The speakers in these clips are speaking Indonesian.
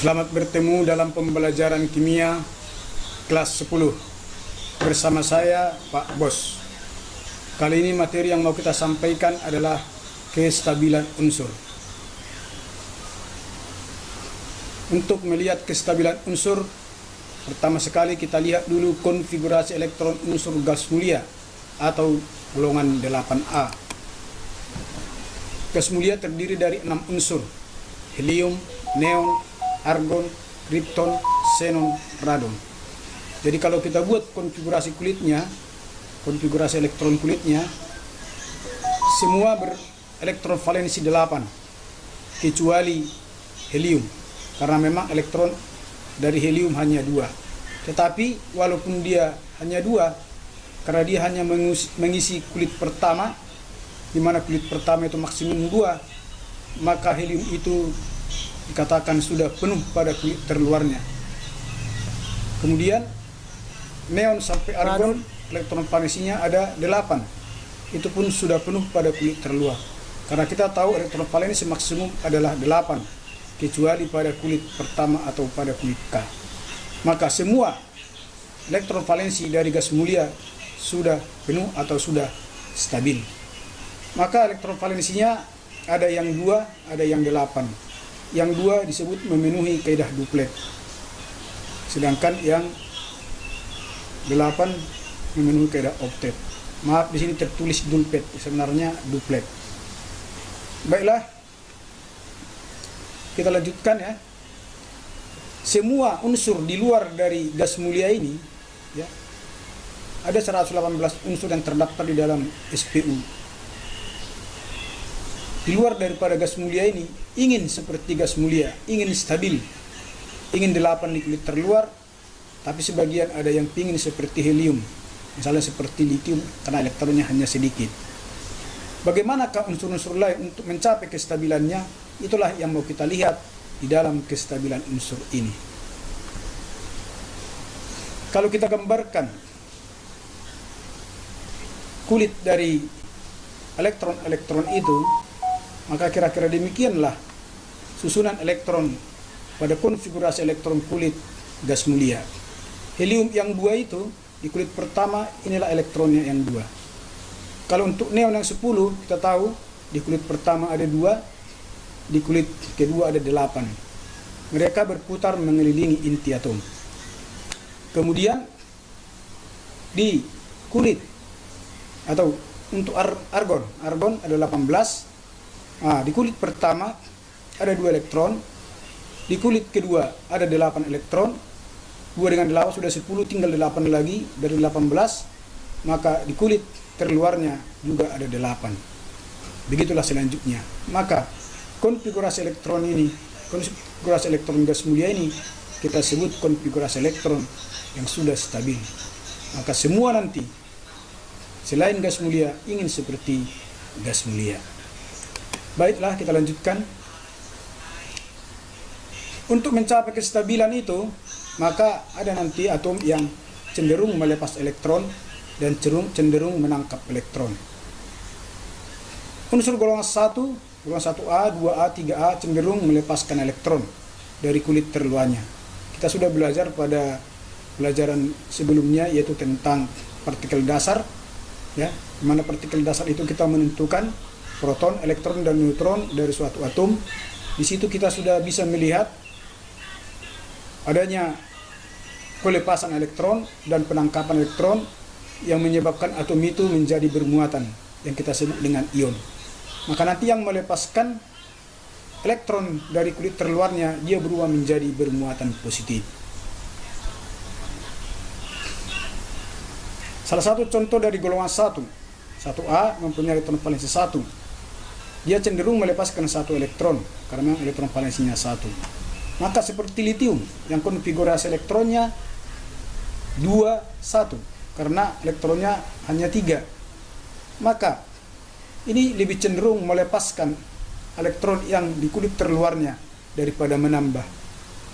Selamat bertemu dalam pembelajaran kimia kelas 10 bersama saya Pak Bos. Kali ini materi yang mau kita sampaikan adalah kestabilan unsur. Untuk melihat kestabilan unsur, pertama sekali kita lihat dulu konfigurasi elektron unsur gas mulia atau golongan 8A. Gas mulia terdiri dari 6 unsur: helium, neon, argon, krypton, xenon, radon. Jadi kalau kita buat konfigurasi kulitnya, konfigurasi elektron kulitnya, semua berelektron valensi 8 kecuali helium, karena memang elektron dari helium hanya 2. Tetapi walaupun dia hanya 2, karena dia hanya mengisi kulit pertama, di mana kulit pertama itu maksimum 2, maka helium itu dikatakan sudah penuh pada kulit terluarnya. Kemudian neon sampai argon, elektron valensinya ada 8. Itu pun sudah penuh pada kulit terluar. Karena kita tahu elektron valensi maksimum adalah 8, kecuali pada kulit pertama atau pada kulit K. Maka semua elektron valensi dari gas mulia sudah penuh atau sudah stabil. Maka elektron valensinya ada yang 2, ada yang 8. Yang 2 disebut memenuhi kaidah duplet. Sedangkan yang 8 memenuhi kaidah oktet. Maaf, di sini tertulis duplet, sebenarnya duplet. Baiklah, kita lanjutkan ya. Semua unsur di luar dari gas mulia ini, ya, ada 118 unsur yang terdaftar di dalam SPU. Di luar daripada gas mulia ini, ingin seperti gas mulia, ingin stabil, ingin 8 di kulit terluar, tapi sebagian ada yang ingin seperti helium, misalnya seperti lithium, karena elektronnya hanya sedikit. Bagaimanakah unsur-unsur lain untuk mencapai kestabilannya? Itulah yang mau kita lihat di dalam kestabilan unsur ini. Kalau kita gambarkan kulit dari elektron-elektron itu, maka kira-kira demikianlah susunan elektron pada konfigurasi elektron kulit gas mulia. Helium yang 2 itu di kulit pertama, inilah elektronnya yang 2. Kalau untuk neon yang 10, kita tahu di kulit pertama ada 2, di kulit kedua ada 8. Mereka berputar mengelilingi inti atom. Kemudian di kulit atau untuk argon ada 18. Di kulit pertama ada 2 elektron, di kulit kedua ada 8 elektron. 2 dengan 8 sudah 10, tinggal 8 lagi dari 18, maka di kulit terluarnya juga ada 8. Begitulah selanjutnya. Maka konfigurasi elektron ini, konfigurasi elektron gas mulia ini kita sebut konfigurasi elektron yang sudah stabil. Maka semua nanti selain gas mulia ingin seperti gas mulia. Baiklah, kita lanjutkan. Untuk mencapai kestabilan itu, maka ada nanti atom yang cenderung melepas elektron dan cenderung menangkap elektron. Unsur golongan 1A, 2A, 3A cenderung melepaskan elektron dari kulit terluarnya. Kita sudah belajar pada pelajaran sebelumnya, yaitu tentang partikel dasar, ya, di mana partikel dasar itu kita menentukan proton, elektron, dan neutron dari suatu atom. Di situ kita sudah bisa melihat adanya pelepasan elektron dan penangkapan elektron yang menyebabkan atom itu menjadi bermuatan, yang kita sebut dengan ion. Maka nanti yang melepaskan elektron dari kulit terluarnya, dia berubah menjadi bermuatan positif. Salah satu contoh dari golongan 1A mempunyai elektron valensi 1. Dia cenderung melepaskan 1 elektron karena elektron valensinya 1. Maka seperti lithium yang konfigurasi elektronnya 2,1 karena elektronnya hanya 3. Maka ini lebih cenderung melepaskan elektron yang di kulit terluarnya daripada menambah.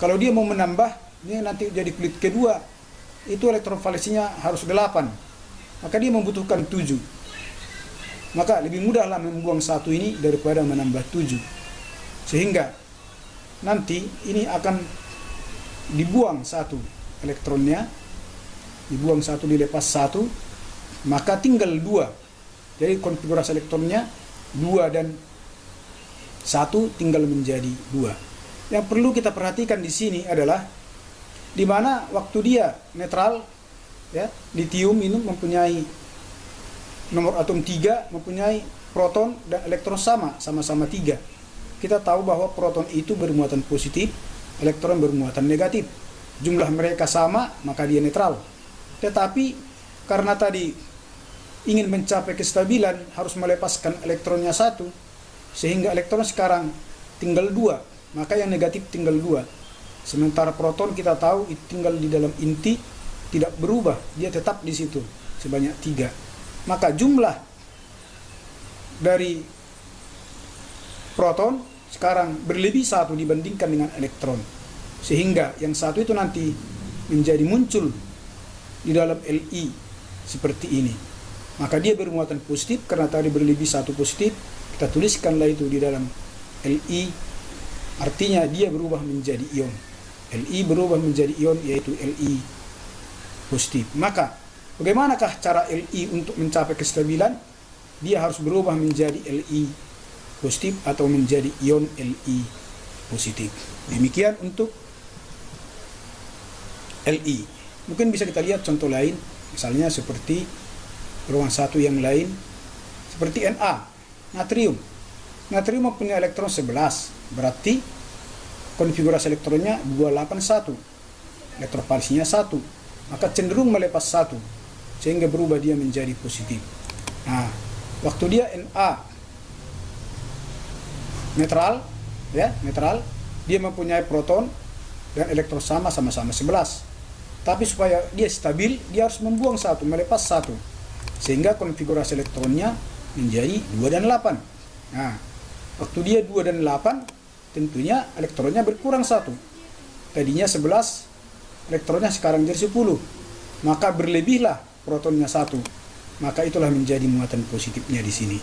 Kalau dia mau menambah, ini nanti jadi kulit kedua, itu elektron valensinya harus 8. Maka dia membutuhkan 7. Maka lebih mudahlah membuang 1 ini daripada menambah 7. Sehingga nanti ini akan dibuang satu elektronnya, dibuang satu, dilepas satu, maka tinggal dua. Jadi konfigurasi elektronnya 2 dan 1 tinggal menjadi 2. Yang perlu kita perhatikan di sini adalah di mana waktu dia netral, ya, litium ini mempunyai nomor atom 3, mempunyai proton dan elektron sama-sama 3. Kita tahu bahwa proton itu bermuatan positif, elektron bermuatan negatif. Jumlah mereka sama, maka dia netral. Tetapi karena tadi ingin mencapai kestabilan harus melepaskan elektronnya satu, sehingga elektron sekarang tinggal 2, maka yang negatif tinggal 2. Sementara proton kita tahu itu tinggal di dalam inti, tidak berubah, dia tetap di situ sebanyak 3. Maka jumlah dari proton sekarang berlebih 1 dibandingkan dengan elektron, sehingga yang satu itu nanti menjadi muncul di dalam Li seperti ini. Maka dia bermuatan positif karena tadi berlebih 1 positif. Kita tuliskanlah itu di dalam Li, artinya dia berubah menjadi ion. Li berubah menjadi ion, yaitu Li positif. Maka bagaimanakah cara Li untuk mencapai kestabilan? Dia harus berubah menjadi Li positif atau menjadi ion Li positif. Demikian untuk Li. Mungkin bisa kita lihat contoh lain, misalnya seperti golongan satu yang lain, seperti Na, natrium. Natrium mempunyai elektron 11, berarti konfigurasi elektronnya 281, elektrovalisinya 1, maka cenderung melepas 1, sehingga berubah dia menjadi positif. Nah, waktu dia Na netral, ya, netral, dia mempunyai proton dan elektron sama-sama 11. Tapi supaya dia stabil, dia harus membuang 1, melepas 1. Sehingga konfigurasi elektronnya menjadi 2 dan 8. Nah, waktu dia 2 dan 8, tentunya elektronnya berkurang 1. Tadinya 11, elektronnya sekarang jadi 10. Maka berlebihlah protonnya 1. Maka itulah menjadi muatan positifnya di sini.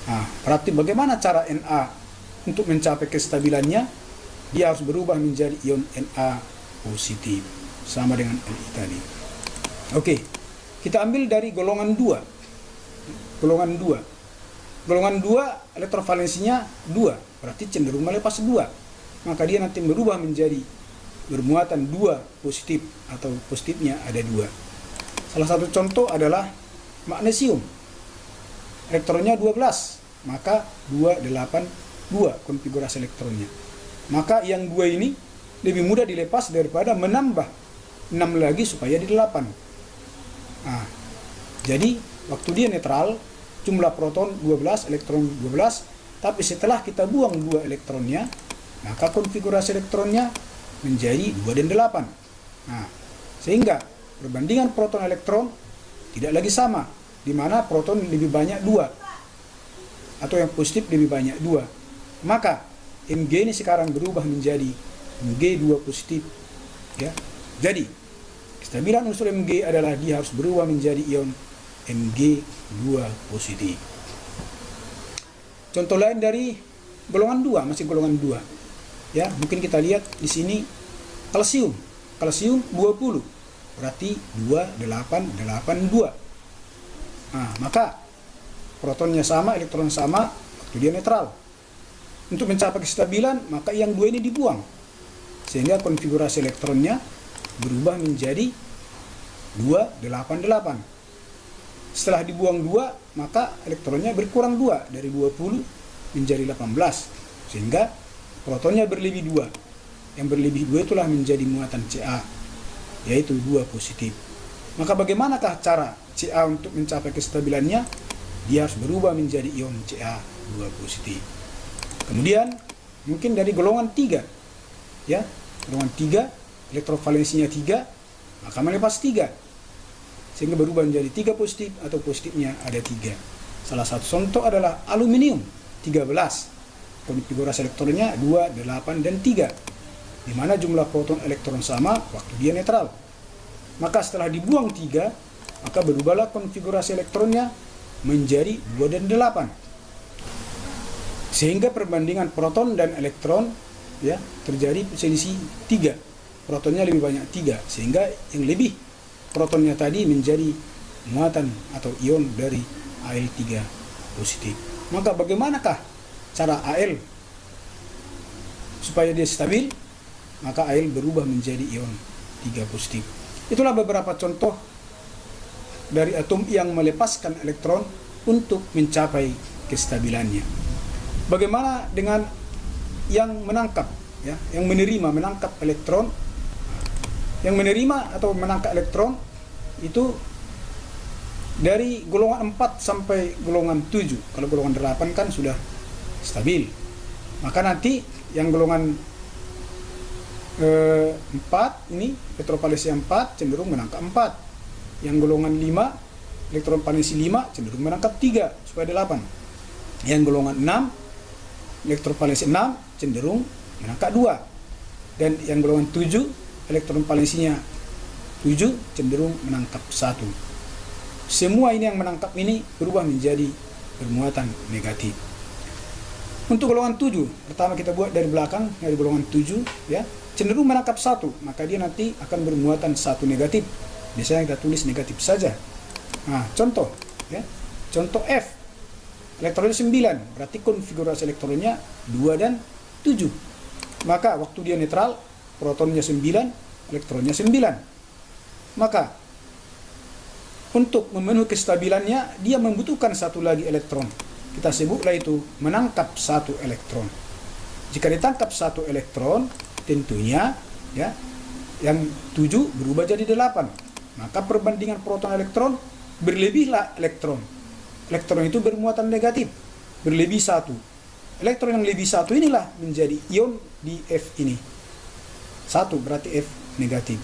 Nah, berarti bagaimana cara Na untuk mencapai kestabilannya? Dia harus berubah menjadi ion Na positif, sama dengan Li tadi. Oke. Kita ambil dari golongan 2. Golongan 2. Golongan 2 elektrovalensinya 2, berarti cenderung melepas 2. Maka dia nanti berubah menjadi bermuatan 2 positif atau positifnya ada 2. Salah satu contoh adalah magnesium. Elektronnya 12, maka 282 konfigurasi elektronnya. Maka yang 2 ini lebih mudah dilepas daripada menambah 6 lagi supaya di 8. Nah, jadi waktu dia netral, jumlah proton 12, elektron 12, tapi setelah kita buang 2 elektronnya, maka konfigurasi elektronnya menjadi 2 dan 8. Nah, sehingga perbandingan proton elektron tidak lagi sama, di mana proton lebih banyak 2, atau yang positif lebih banyak 2. Maka Mg ini sekarang berubah menjadi Mg2 positif, ya. Jadi kestabilan unsur Mg adalah dia harus berubah menjadi ion Mg2 positif. Contoh lain dari golongan 2, masih golongan 2. Ya, mungkin kita lihat di sini kalsium. Kalsium 20, berarti 28882. Nah, maka protonnya sama, elektron sama, waktu dia netral. Untuk mencapai kestabilan, maka yang 2 ini dibuang, sehingga konfigurasi elektronnya berubah menjadi 288. Setelah dibuang 2, maka elektronnya berkurang 2, dari 20 menjadi 18, sehingga protonnya berlebih 2. Yang berlebih 2 itulah menjadi muatan Ca, yaitu 2 positif. Maka bagaimanakah cara Ca untuk mencapai kestabilannya? Dia harus berubah menjadi ion Ca2 positif. Kemudian mungkin dari golongan 3, ya, golongan 3 elektrovalensinya 3, maka melepas 3, sehingga berubah menjadi 3 positif atau positifnya ada 3. Salah satu contoh adalah aluminium 13, konfigurasi elektronnya 2, 8, dan 3, di mana jumlah proton elektron sama waktu dia netral. Maka setelah dibuang 3, maka berubahlah konfigurasi elektronnya menjadi 2 dan 8. Sehingga perbandingan proton dan elektron ya, terjadi selisih 3. Protonnya lebih banyak 3, sehingga yang lebih protonnya tadi menjadi muatan atau ion dari Al3 positif. Maka bagaimanakah cara Al supaya dia stabil? Maka Al berubah menjadi ion 3 positif. Itulah beberapa contoh dari atom yang melepaskan elektron untuk mencapai kestabilannya. Bagaimana dengan yang menangkap, ya, yang menerima menangkap elektron? Yang menerima atau menangkap elektron itu dari golongan 4 sampai golongan 7. Kalau golongan 8 kan sudah stabil. Maka nanti yang golongan 4 ini, elektron valensi 4 cenderung menangkap 4. Yang golongan 5, elektron valensi 5 cenderung menangkap 3 supaya 8. Yang golongan 6, elektron valensi 6 cenderung menangkap 2. Dan yang golongan 7, elektron valensinya 7 cenderung menangkap 1. Semua ini yang menangkap ini berubah menjadi bermuatan negatif. Untuk golongan 7, pertama kita buat dari belakang, dari golongan 7, ya, cenderung menangkap 1, maka dia nanti akan bermuatan 1 negatif. Biasanya kita tulis negatif saja. Nah, contoh, ya. Contoh F. Elektronnya 9, berarti konfigurasi elektronnya 2 dan 7. Maka waktu dia netral, protonnya 9, elektronnya 9. Maka untuk memenuhi kestabilannya, dia membutuhkan satu lagi elektron. Kita sebutlah itu menangkap 1 elektron. Jika ditangkap 1 elektron, tentunya, ya, yang 7 berubah jadi 8. Maka perbandingan proton elektron, berlebihlah elektron. Elektron itu bermuatan negatif, berlebih 1. Elektron yang lebih 1 inilah menjadi ion di F ini. 1 berarti F negatif.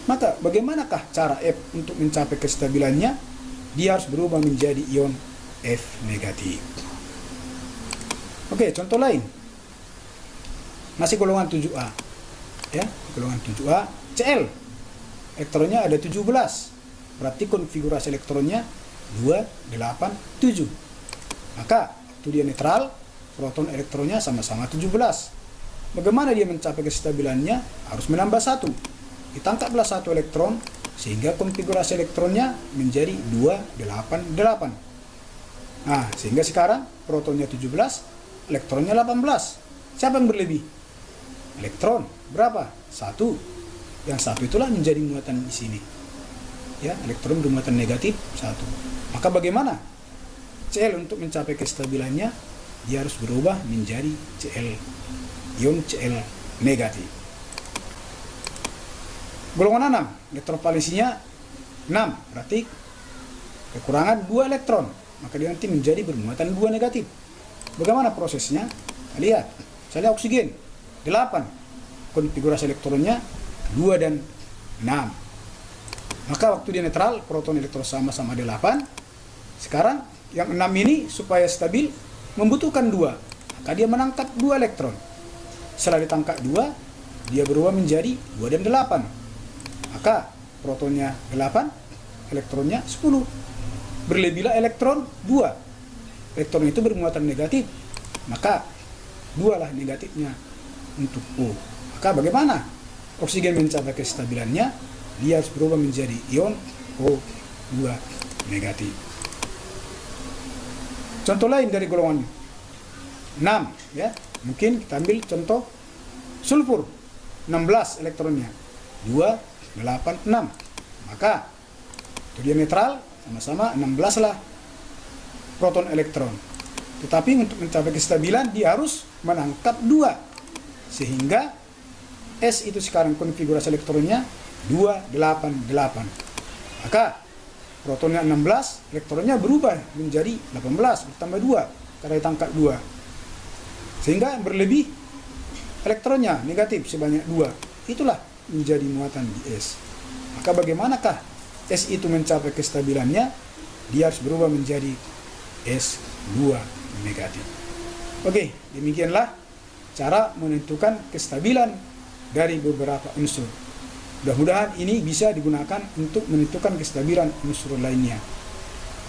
Maka bagaimanakah cara F untuk mencapai kestabilannya? Dia harus berubah menjadi ion F negatif. Oke, contoh lain. Masih golongan 7A. Ya, golongan 7A, Cl. Elektronnya ada 17. Berarti konfigurasi elektronnya 2, 8, 7. Maka waktu dia netral, proton elektronnya sama-sama 17. Bagaimana dia mencapai kestabilannya? Harus menambah 1. Ditangkaplah 1 elektron, sehingga konfigurasi elektronnya menjadi 2, 8, 8. Nah, sehingga sekarang protonnya 17, elektronnya 18. Siapa yang berlebih? Elektron. Berapa? 1. Yang 1 itulah menjadi muatan di sini. Ya, elektron bermuatan negatif 1. Maka bagaimana Cl untuk mencapai kestabilannya? Dia harus berubah menjadi Cl, ion Cl negatif. Golongan 6, elektron valensinya 6, berarti kekurangan 2 elektron. Maka dia nanti menjadi bermuatan 2 negatif. Bagaimana prosesnya? Kita lihat. Misalnya oksigen 8, konfigurasi elektronnya 2 dan 6. Maka waktu dia netral, proton elektron sama-sama 8. Sekarang yang 6 ini supaya stabil membutuhkan 2. Maka dia menangkap 2 elektron. Setelah ditangkap 2, dia berubah menjadi 2 dan 8. Maka protonnya 8, elektronnya 10. Berlebihlah elektron 2. Elektron itu bermuatan negatif. Maka 2 lah negatifnya untuk O. Maka bagaimana oksigen mencapai kestabilannya? Dia harus berubah menjadi ion O2 negatif. Contoh lain dari golongan 6, ya. Mungkin kita ambil contoh sulfur. 16 elektronnya. 2, 8, 6. Maka itu dia netral, sama-sama 16 lah proton elektron. Tetapi untuk mencapai kestabilan dia harus menangkap 2. Sehingga S itu sekarang konfigurasi elektronnya 2, 8, 8. Maka protonnya 16, elektronnya berubah menjadi 18 ditambah 2 karena ditangkap 2. Sehingga berlebih elektronnya negatif sebanyak 2. Itulah menjadi muatan di S. Maka bagaimanakah S itu mencapai kestabilannya? Dia harus berubah menjadi S2 negatif. Oke, demikianlah cara menentukan kestabilan dari beberapa unsur. Mudah-mudahan ini bisa digunakan untuk menentukan kestabilan unsur lainnya.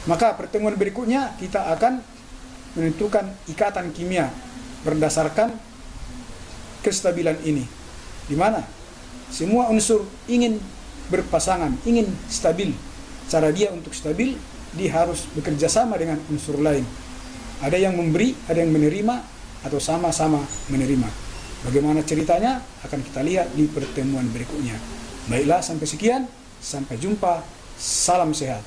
Maka pertemuan berikutnya kita akan menentukan ikatan kimia berdasarkan kestabilan ini, di mana semua unsur ingin berpasangan, ingin stabil. Cara dia untuk stabil, dia harus bekerja sama dengan unsur lain. Ada yang memberi, ada yang menerima, atau sama-sama menerima. Bagaimana ceritanya akan kita lihat di pertemuan berikutnya. Baiklah, sampai sekian, sampai jumpa, salam sehat.